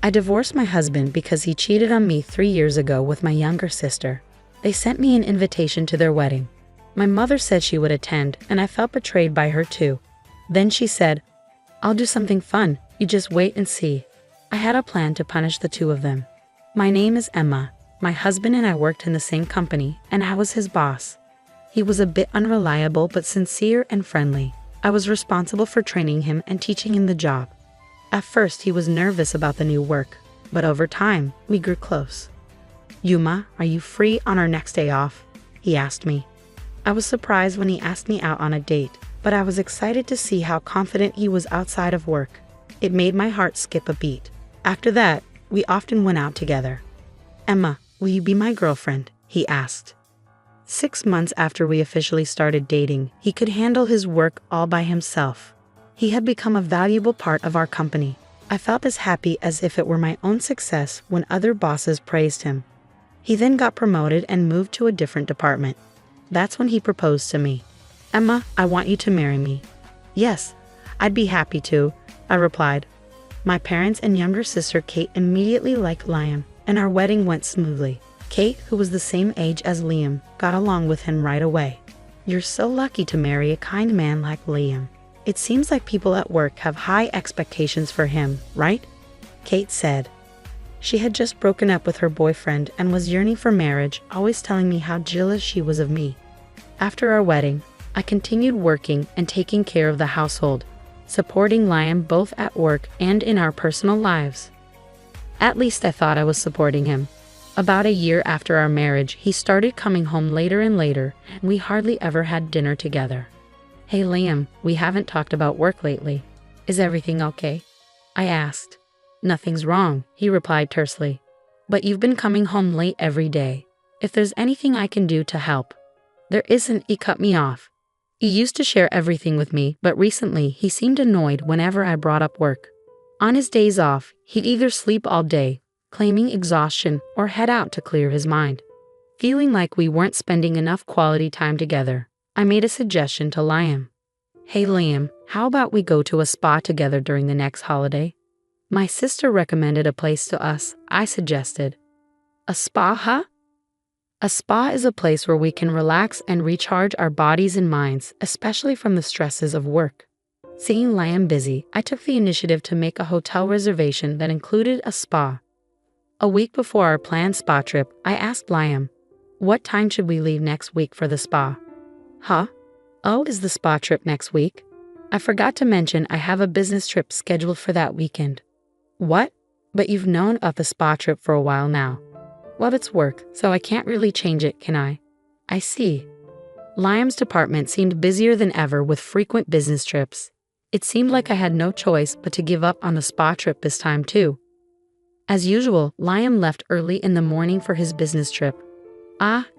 I divorced my husband because he cheated on me 3 years ago with my younger sister. They sent me an invitation to their wedding. My mother said she would attend, and I felt betrayed by her too. Then she said, "I'll do something fun, you just wait and see." I had a plan to punish the two of them. My name is Emma. My husband and I worked in the same company, and I was his boss. He was a bit unreliable but sincere and friendly. I was responsible for training him and teaching him the job. At first, he was nervous about the new work, but over time, we grew close. "Yuma, are you free on our next day off?" he asked me. I was surprised when he asked me out on a date, but I was excited to see how confident he was outside of work. It made my heart skip a beat. After that, we often went out together. "Emma, will you be my girlfriend?" he asked. 6 months after we officially started dating, he could handle his work all by himself. He had become a valuable part of our company. I felt as happy as if it were my own success when other bosses praised him. He then got promoted and moved to a different department. That's when he proposed to me. "Emma, I want you to marry me." "Yes, I'd be happy to," I replied. My parents and younger sister Kate immediately liked Liam, and our wedding went smoothly. Kate, who was the same age as Liam, got along with him right away. "You're so lucky to marry a kind man like Liam. It seems like people at work have high expectations for him, right?" Kate said. She had just broken up with her boyfriend and was yearning for marriage, always telling me how jealous she was of me. After our wedding, I continued working and taking care of the household, supporting Liam both at work and in our personal lives. At least I thought I was supporting him. About a year after our marriage, he started coming home later and later, and we hardly ever had dinner together. "Hey Liam, we haven't talked about work lately. Is everything okay?" I asked. "Nothing's wrong," he replied tersely. "But you've been coming home late every day. If there's anything I can do to help." "There isn't," he cut me off. He used to share everything with me, but recently he seemed annoyed whenever I brought up work. On his days off, he'd either sleep all day, claiming exhaustion, or head out to clear his mind. Feeling like we weren't spending enough quality time together, I made a suggestion to Liam. "Hey Liam, how about we go to a spa together during the next holiday?" My sister recommended a place to us. I suggested. "A spa, huh?" A spa is a place where we can relax and recharge our bodies and minds, especially from the stresses of work. Seeing Liam busy, I took the initiative to make a hotel reservation that included a spa. A week before our planned spa trip, I asked Liam, "What time should we leave next week for the spa?" "Huh? Oh, is the spa trip next week? I forgot to mention I have a business trip scheduled for that weekend." "What? But you've known of the spa trip for a while now." "Well, it's work, so I can't really change it, can I?" "I see." Liam's department seemed busier than ever with frequent business trips. It seemed like I had no choice but to give up on the spa trip this time too. As usual, Liam left early in the morning for his business trip.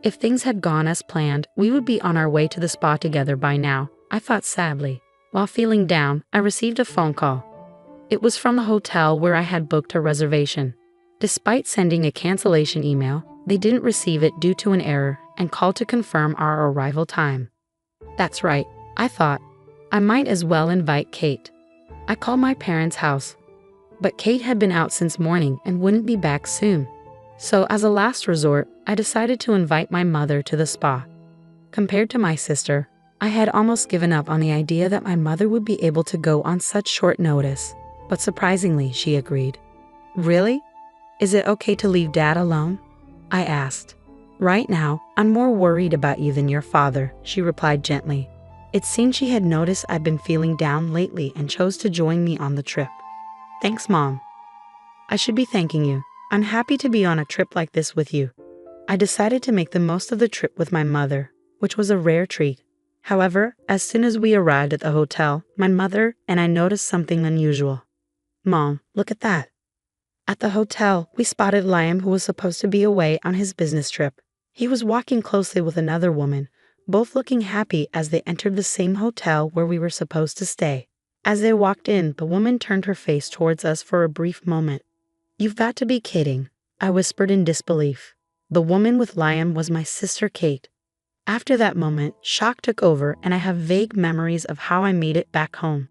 If things had gone as planned, we would be on our way to the spa together by now, I thought sadly. While feeling down, I received a phone call. It was from the hotel where I had booked a reservation. Despite sending a cancellation email, they didn't receive it due to an error and called to confirm our arrival time. That's right, I thought. I might as well invite Kate. I called my parents' house. But Kate had been out since morning and wouldn't be back soon. So as a last resort, I decided to invite my mother to the spa. Compared to my sister, I had almost given up on the idea that my mother would be able to go on such short notice. But surprisingly, she agreed. "Really? Is it okay to leave Dad alone?" I asked. "Right now, I'm more worried about you than your father," she replied gently. It seemed she had noticed I'd been feeling down lately and chose to join me on the trip. "Thanks, Mom." "I should be thanking you. I'm happy to be on a trip like this with you." I decided to make the most of the trip with my mother, which was a rare treat. However, as soon as we arrived at the hotel, my mother and I noticed something unusual. "Mom, look at that." At the hotel, we spotted Liam, who was supposed to be away on his business trip. He was walking closely with another woman, both looking happy as they entered the same hotel where we were supposed to stay. As they walked in, the woman turned her face towards us for a brief moment. "You've got to be kidding," I whispered in disbelief. The woman with Liam was my sister Kate. After that moment, shock took over and I have vague memories of how I made it back home.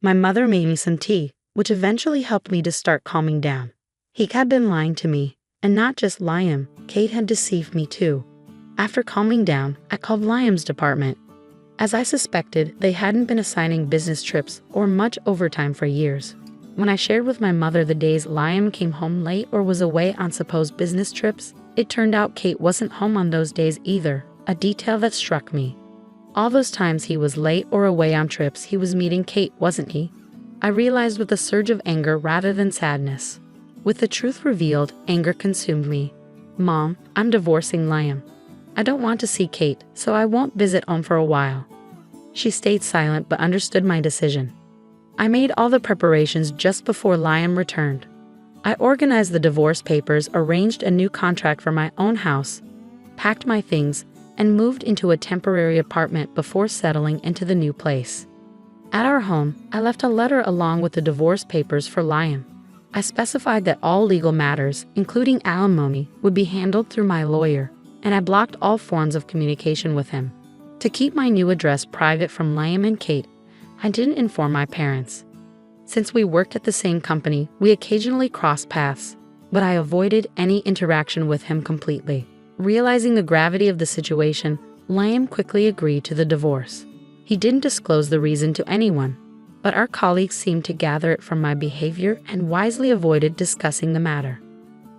My mother made me some tea, which eventually helped me to start calming down. He had been lying to me, and not just Liam, Kate had deceived me too. After calming down, I called Liam's department. As I suspected, they hadn't been assigning business trips or much overtime for years. When I shared with my mother the days Liam came home late or was away on supposed business trips, it turned out Kate wasn't home on those days either, a detail that struck me. All those times he was late or away on trips, he was meeting Kate, wasn't he? I realized with a surge of anger rather than sadness. With the truth revealed, anger consumed me. Mom, I'm divorcing Liam. I don't want to see Kate, so I won't visit home for a while. She stayed silent but understood my decision. I made all the preparations just before Liam returned. I organized the divorce papers, arranged a new contract for my own house, packed my things, and moved into a temporary apartment before settling into the new place. At our home, I left a letter along with the divorce papers for Liam. I specified that all legal matters, including alimony, would be handled through my lawyer, and I blocked all forms of communication with him. To keep my new address private from Liam and Kate, I didn't inform my parents. Since we worked at the same company, we occasionally crossed paths, but I avoided any interaction with him completely. Realizing the gravity of the situation, Liam quickly agreed to the divorce. He didn't disclose the reason to anyone, but our colleagues seemed to gather it from my behavior and wisely avoided discussing the matter.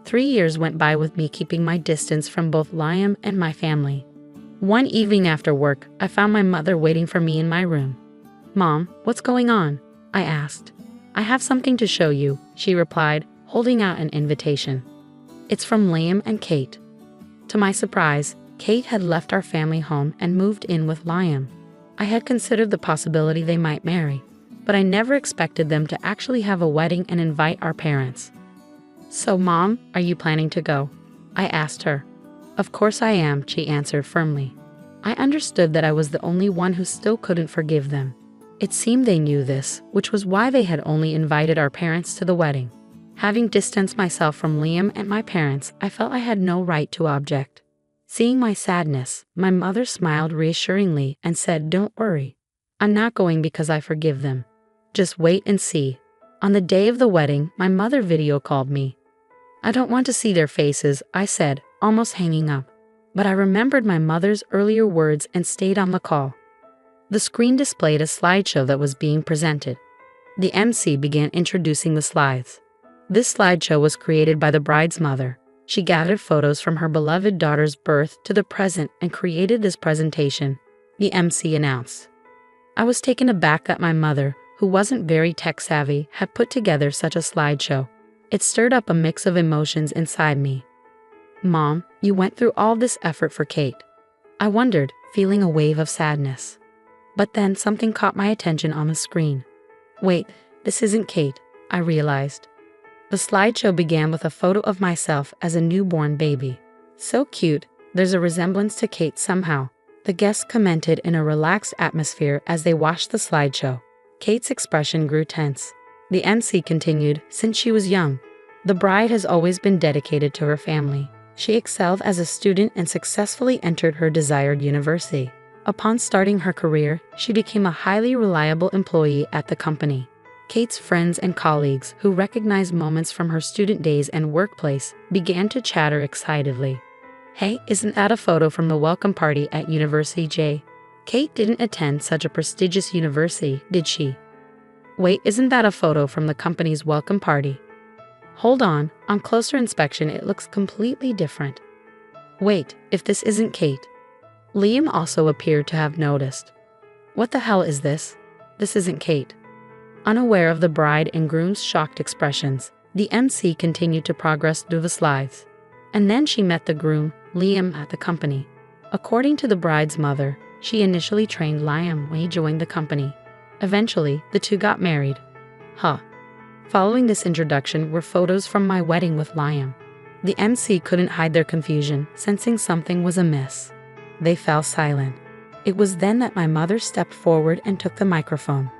3 years went by with me keeping my distance from both Liam and my family. One evening after work, I found my mother waiting for me in my room. "Mom, what's going on?" I asked. "I have something to show you," she replied, holding out an invitation. "It's from Liam and Kate." To my surprise, Kate had left our family home and moved in with Liam. I had considered the possibility they might marry, but I never expected them to actually have a wedding and invite our parents. "So, Mom, are you planning to go?" I asked her. "Of course I am," she answered firmly. I understood that I was the only one who still couldn't forgive them. It seemed they knew this, which was why they had only invited our parents to the wedding. Having distanced myself from Liam and my parents, I felt I had no right to object. Seeing my sadness, my mother smiled reassuringly and said, "Don't worry. I'm not going because I forgive them. Just wait and see." On the day of the wedding, my mother video called me. "I don't want to see their faces," I said, almost hanging up. But I remembered my mother's earlier words and stayed on the call. The screen displayed a slideshow that was being presented. The MC began introducing the slides. This slideshow was created by the bride's mother. She gathered photos from her beloved daughter's birth to the present and created this presentation, the MC announced. I was taken aback that my mother, who wasn't very tech-savvy, had put together such a slideshow. It stirred up a mix of emotions inside me. "Mom, you went through all this effort for Kate." I wondered, feeling a wave of sadness. But then something caught my attention on the screen. "Wait, this isn't Kate," I realized. The slideshow began with a photo of myself as a newborn baby. "So cute, there's a resemblance to Kate somehow," the guests commented in a relaxed atmosphere as they watched the slideshow. Kate's expression grew tense. The MC continued, "Since she was young, the bride has always been dedicated to her family. She excelled as a student and successfully entered her desired university. Upon starting her career, she became a highly reliable employee at the company." Kate's friends and colleagues, who recognized moments from her student days and workplace, began to chatter excitedly. "Hey, isn't that a photo from the welcome party at University J? Kate didn't attend such a prestigious university, did she? Wait, isn't that a photo from the company's welcome party? Hold on closer inspection it looks completely different. Wait, if this isn't Kate." Liam also appeared to have noticed. "What the hell is this? This isn't Kate." Unaware of the bride and groom's shocked expressions, the MC continued to progress through the slides. And then she met the groom, Liam, at the company. According to the bride's mother, she initially trained Liam when he joined the company. Eventually, the two got married. Following this introduction were photos from my wedding with Liam. The MC couldn't hide their confusion, sensing something was amiss. They fell silent. It was then that my mother stepped forward and took the microphone.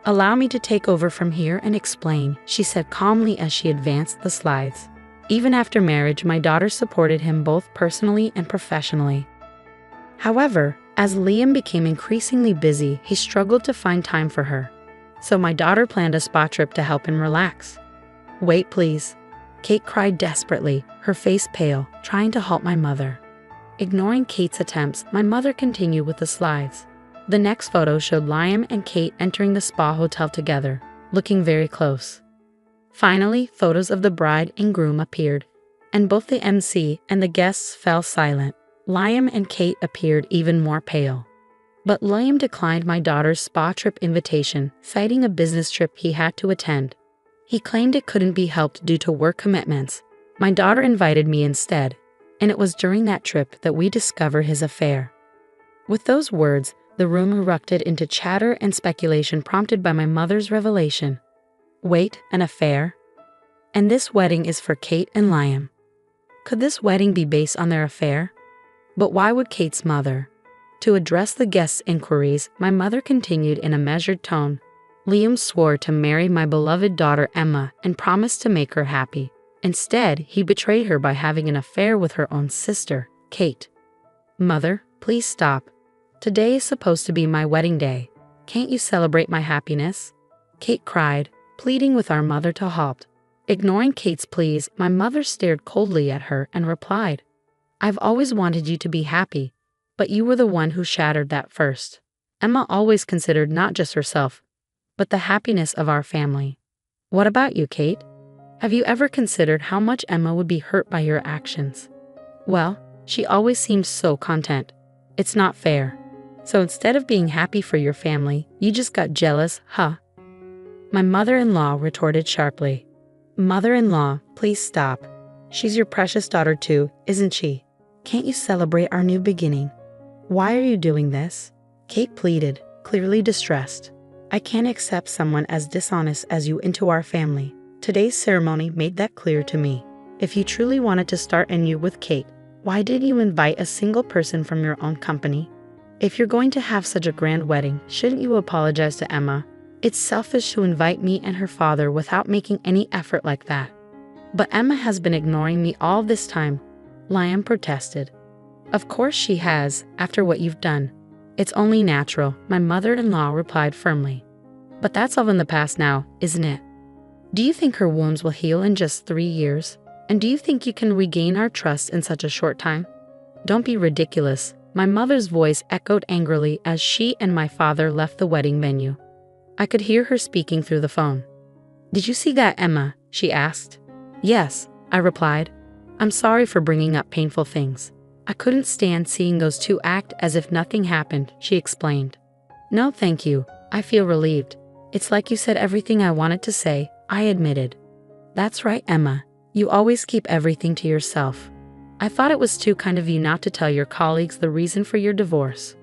"Allow me to take over from here and explain," she said calmly as she advanced the slides. "Even after marriage, my daughter supported him both personally and professionally. However, as Liam became increasingly busy, he struggled to find time for her. So my daughter planned a spa trip to help him relax. Wait, please. Kate cried desperately, her face pale, trying to halt my mother. Ignoring Kate's attempts, my mother continued with the slides. The next photo showed Liam and Kate entering the spa hotel together, looking very close. Finally, photos of the bride and groom appeared, and both the MC and the guests fell silent. Liam and Kate appeared even more pale. But Liam declined my daughter's spa trip invitation, citing a business trip he had to attend. He claimed it couldn't be helped due to work commitments. My daughter invited me instead, and it was during that trip that we discovered his affair. With those words, the room erupted into chatter and speculation prompted by my mother's revelation. Wait, an affair? And this wedding is for Kate and Liam. Could this wedding be based on their affair? But why would Kate's mother? To address the guests' inquiries, my mother continued in a measured tone. Liam swore to marry my beloved daughter Emma and promised to make her happy. Instead, he betrayed her by having an affair with her own sister, Kate. Mother, please stop. Today is supposed to be my wedding day. Can't you celebrate my happiness? Kate cried, pleading with our mother to halt. Ignoring Kate's pleas, my mother stared coldly at her and replied, I've always wanted you to be happy, but you were the one who shattered that first. Emma always considered not just herself, but the happiness of our family. What about you, Kate? Have you ever considered how much Emma would be hurt by your actions? Well, she always seems so content. It's not fair. So instead of being happy for your family, you just got jealous, huh? My mother-in-law retorted sharply. Mother-in-law, please stop. She's your precious daughter too, isn't she? Can't you celebrate our new beginning? Why are you doing this? Kate pleaded, clearly distressed. I can't accept someone as dishonest as you into our family. Today's ceremony made that clear to me. If you truly wanted to start anew with Kate, why didn't you invite a single person from your own company? If you're going to have such a grand wedding, shouldn't you apologize to Emma? It's selfish to invite me and her father without making any effort like that. But Emma has been ignoring me all this time, Liam protested. Of course she has, after what you've done. It's only natural, my mother-in-law replied firmly. But that's all in the past now, isn't it? Do you think her wounds will heal in just 3 years? And do you think you can regain our trust in such a short time? Don't be ridiculous. My mother's voice echoed angrily as she and my father left the wedding venue. I could hear her speaking through the phone. Did you see that, Emma? She asked. Yes, I replied. I'm sorry for bringing up painful things. I couldn't stand seeing those two act as if nothing happened, she explained. No, thank you. I feel relieved. It's like you said everything I wanted to say, I admitted. That's right, Emma. You always keep everything to yourself. I thought it was too kind of you not to tell your colleagues the reason for your divorce.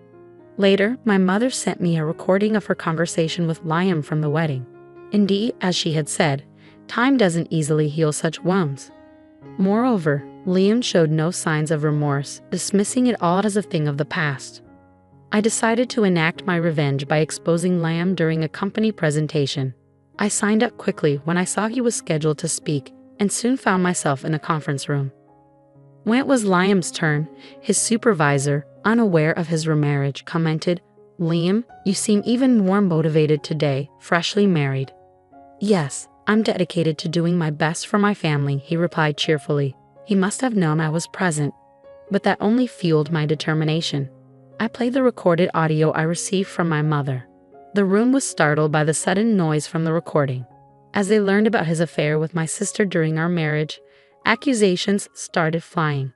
Later, my mother sent me a recording of her conversation with Liam from the wedding. Indeed, as she had said, time doesn't easily heal such wounds. Moreover, Liam showed no signs of remorse, dismissing it all as a thing of the past. I decided to enact my revenge by exposing Liam during a company presentation. I signed up quickly when I saw he was scheduled to speak and soon found myself in a conference room. When it was Liam's turn, his supervisor, unaware of his remarriage, commented, Liam, you seem even more motivated today, freshly married. Yes, I'm dedicated to doing my best for my family, he replied cheerfully. He must have known I was present, but that only fueled my determination. I played the recorded audio I received from my mother. The room was startled by the sudden noise from the recording. As they learned about his affair with my sister during our marriage, accusations started flying.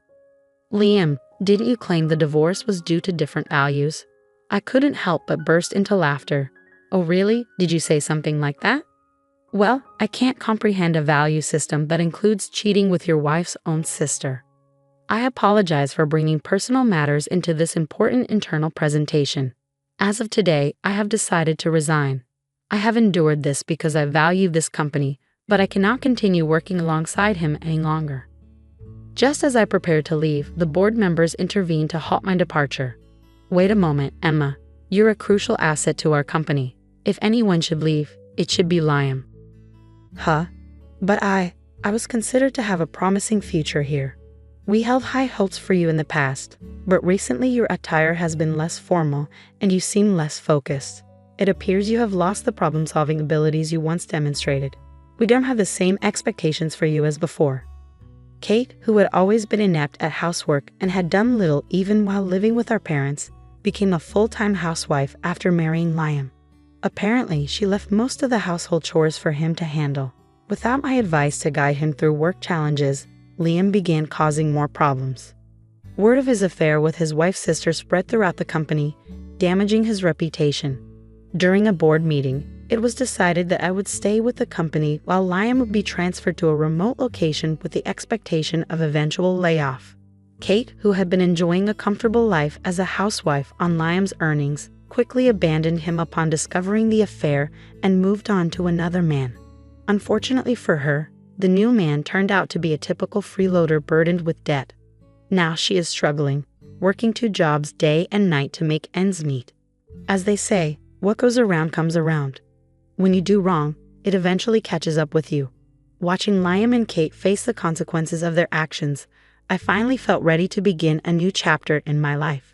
Liam, didn't you claim the divorce was due to different values? I couldn't help but burst into laughter. Oh really? Did you say something like that? Well, I can't comprehend a value system that includes cheating with your wife's own sister. I apologize for bringing personal matters into this important internal presentation. As of today, I have decided to resign. I have endured this because I value this company, but I cannot continue working alongside him any longer. Just as I prepared to leave, the board members intervened to halt my departure. Wait a moment, Emma. You're a crucial asset to our company. If anyone should leave, it should be Liam. Huh? But I was considered to have a promising future here. We held high hopes for you in the past, but recently your attire has been less formal and you seem less focused. It appears you have lost the problem-solving abilities you once demonstrated. We don't have the same expectations for you as before." Kate, who had always been inept at housework and had done little even while living with our parents, became a full-time housewife after marrying Liam. Apparently, she left most of the household chores for him to handle. Without my advice to guide him through work challenges, Liam began causing more problems. Word of his affair with his wife's sister spread throughout the company, damaging his reputation. During a board meeting, it was decided that I would stay with the company while Liam would be transferred to a remote location with the expectation of eventual layoff. Kate, who had been enjoying a comfortable life as a housewife on Liam's earnings, quickly abandoned him upon discovering the affair and moved on to another man. Unfortunately for her, the new man turned out to be a typical freeloader burdened with debt. Now she is struggling, working 2 jobs day and night to make ends meet. As they say, what goes around comes around. When you do wrong, it eventually catches up with you. Watching Liam and Kate face the consequences of their actions, I finally felt ready to begin a new chapter in my life.